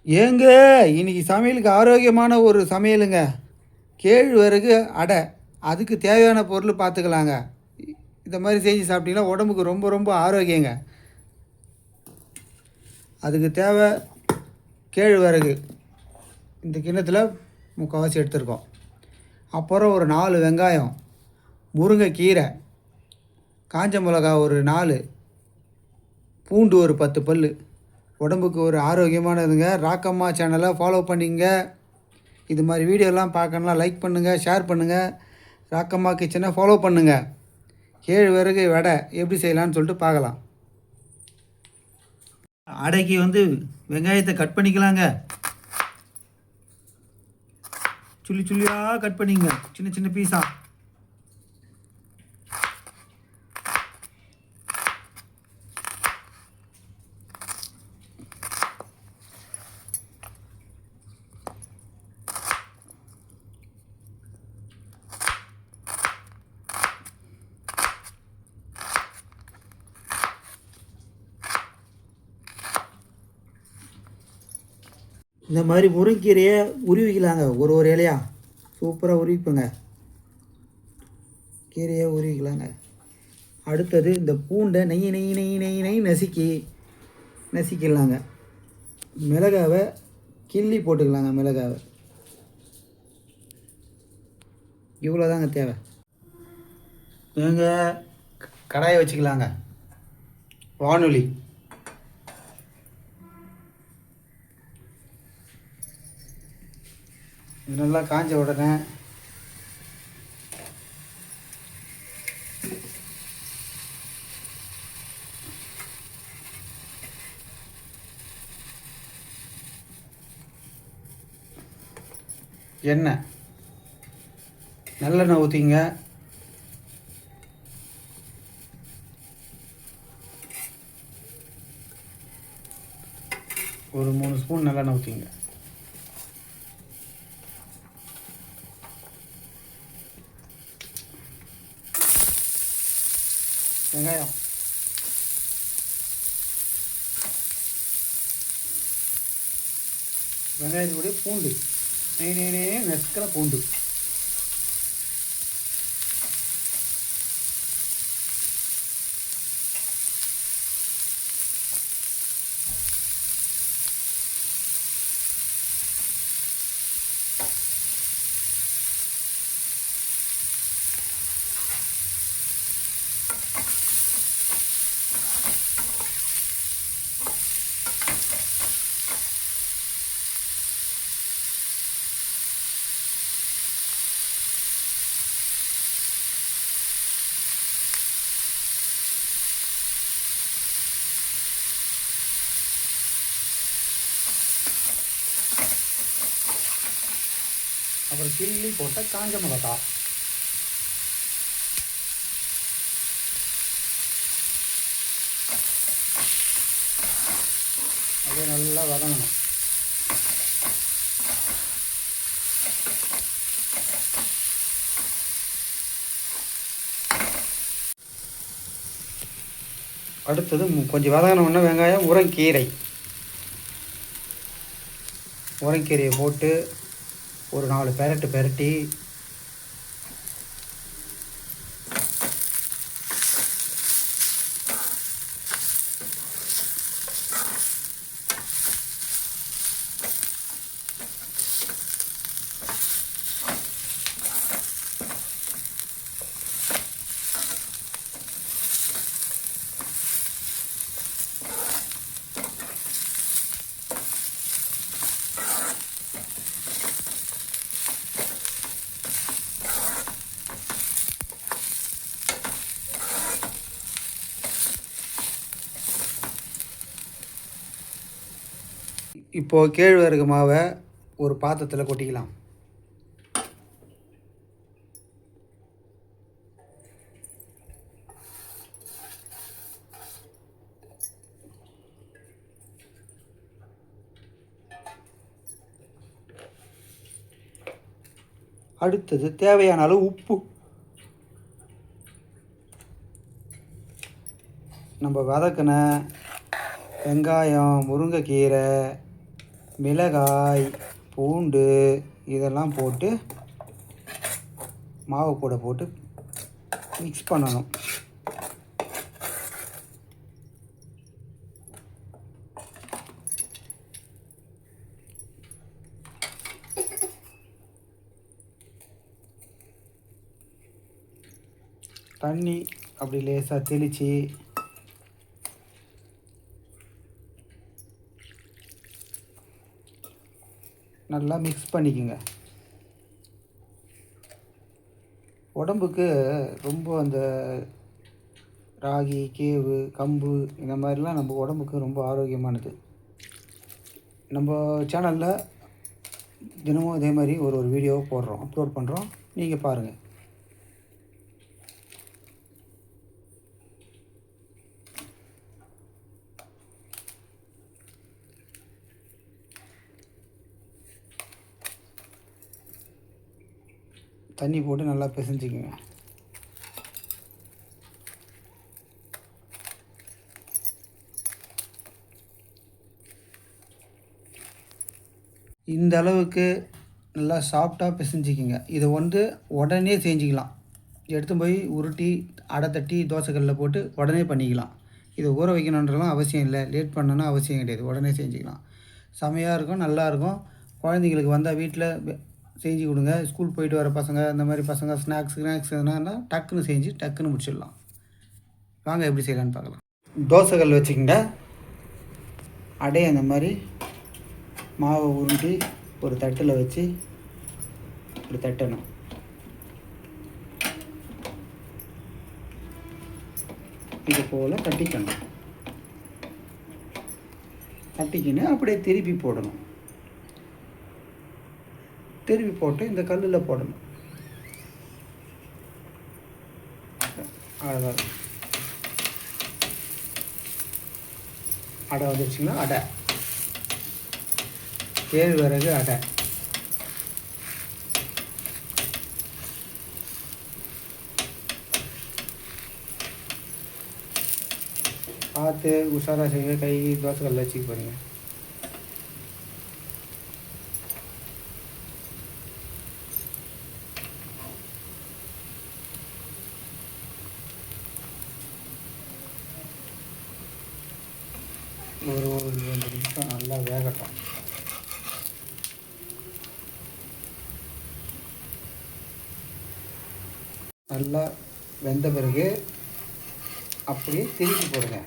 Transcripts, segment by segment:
ஏங்க இன்னைக்கு சமையலுக்கு ஆரோக்கியமான ஒரு சமையலுங்க. கேழ்வரகு அடை. அதுக்கு தேவையான பொருள் பார்த்துக்கலாங்க. இந்த மாதிரி செஞ்சு சாப்பிட்டீங்கன்னா உடம்புக்கு ரொம்ப ரொம்ப ஆரோக்கியங்க. அதுக்கு தேவை கேழ்வரகு இந்த கிண்ணத்தில் முக்கால்வாசி எடுத்துருக்கோம். அப்புறம் ஒரு 4 வெங்காயம், முருங்கைக்கீரை, காஞ்ச மிளகா ஒரு 4, பூண்டு ஒரு 10 பல். உடம்புக்கு ஒரு ஆரோக்கியமானதுங்க. ராக்கம்மா சேனலை ஃபாலோ பண்ணிங்க. இது மாதிரி வீடியோலாம் பார்க்கணுன்னா லைக் பண்ணுங்கள், ஷேர் பண்ணுங்கள். ராக்கம்மா கிச்சனை ஃபாலோ பண்ணுங்கள். கேழ்வரகு வடை எப்படி செய்யலான்னு சொல்லிட்டு பார்க்கலாம். அடைக்கு வெங்காயத்தை கட் பண்ணிக்கலாங்க. சுள்ளி சுள்ளியாக கட் பண்ணிங்க, சின்ன சின்ன பீஸாக. இந்த மாதிரி முருங்கீரையை உருவிக்கலாங்க. ஒரு ஒரு இலையாக சூப்பராக உருவிப்போங்க. கீரையை உருவிக்கலாங்க. அடுத்தது இந்த பூண்டை நெய் நெய் நெய் நெய் நெய் நசுக்கிடலாங்க. மிளகாவை கிள்ளி போட்டுக்கலாங்க. மிளகாவை இவ்வளோதாங்க தேவை. கடாயை வச்சுக்கலாங்க. வானொலி இது நல்லா காஞ்ச உடனே எண்ணெய், நல்லெண்ணெய் ஊற்றிங்க. ஒரு 3 ஸ்பூன் நல்லெண்ணெய் ஊற்றிங்க. வெங்காயம், வெங்காயத்துடைய பூண்டு நெற்கிற பூண்டு. அப்புறம் கிள்ளி போட்ட காஞ்ச மிளகா. அப்படியே நல்லா வதங்கணும். அடுத்தது கொஞ்சம் வதங்கினோடனே வெங்காயம், முருங்கைக்கீரையை போட்டு ஒரு 4 பெரட்டி இப்போது கேழ்வரகு மாவை ஒரு பாத்திரத்தில் கொட்டிக்கலாம். அடுத்தது தேவையான அளவு உப்பு. நம்ம வதக்கின வெங்காயம், முருங்கைக்கீரை, மிளகாய், பூண்டு இதெல்லாம் போட்டு மாவு கூட போட்டு மிக்ஸ் பண்ணணும். தண்ணி அப்படி லேசாக தெளித்து நல்லா மிக்ஸ் பண்ணிக்கோங்க. உடம்புக்கு ரொம்ப அந்த ராகி, கேவு, கம்பு இந்த மாதிரிலாம் நம்ம உடம்புக்கு ரொம்ப ஆரோக்கியமானது. நம்ம சேனலில் தினமும் இதே மாதிரி ஒரு வீடியோவை அப்லோட் பண்ணுறோம், நீங்கள் பாருங்கள். தண்ணி போட்டு நல்லா பிசைஞ்சிக்கோங்க. இந்த அளவுக்கு நல்லா சாஃப்டாக பிசைஞ்சிக்கோங்க. இதை உடனே செஞ்சுக்கலாம். எடுத்து போய் உருட்டி அடை தட்டி தோசைக்கல்லில் போட்டு உடனே பண்ணிக்கலாம். இதை ஊற வைக்கணுன்றலாம் அவசியம் இல்லை, லேட் பண்ணணும்னா அவசியம் கிடையாது. உடனே செஞ்சுக்கலாம். செமையாக இருக்கும், நல்லாயிருக்கும். குழந்தைங்களுக்கு வந்தால் வீட்டில் செஞ்சு கொடுங்க. ஸ்கூல் போயிட்டு வர பசங்க, இந்த மாதிரி பசங்க ஸ்நாக்ஸ் எதுனா டக்குன்னு செஞ்சு டக்குன்னு முடிச்சிடலாம். வாங்க எப்படி செய்யலான்னு பார்க்கலாம். தோசைக்கல் வச்சுக்கிங்க. அடையை அந்த மாதிரி மாவை உருட்டி ஒரு தட்டில் வச்சு இப்படி தட்டணும். இது போல் தட்டிக்கணும். தட்டிக்கின்னு அப்படியே திருப்பி போடணும். திருப்பி போட்டு இந்த கல்லில் போடணும். அழகாக இருக்கும். அடை வந்துருச்சுங்களா? அடை, கேழ்வரகு அடை. பார்த்து உஷாராக செய்ய, கை தோசைக்கல்ல வச்சுக்க போகிறீங்க. ஒரு 2 நிமிஷம் நல்லா வேகட்டும். நல்லா வெந்த பிறகு அப்படியே திருப்பி போடுங்க.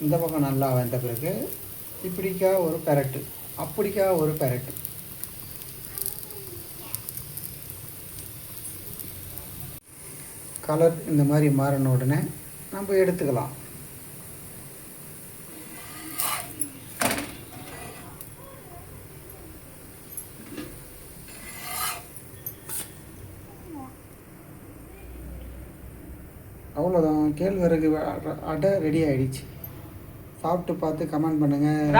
இந்த பக்கம் நல்லா வெந்த பிறகு இப்படிக்கா ஒரு பெரட்டு, அப்படிக்கா ஒரு பெரட்டு. கலர் இந்த மாதிரி மாறின உடனே நம்ம எடுத்துக்கலாம். அவ்வளோதான், கேழ்வரகு அடை ரெடி ஆகிடுச்சு. சாப்பிட்டு பார்த்து கமெண்ட் பண்ணுங்கள்.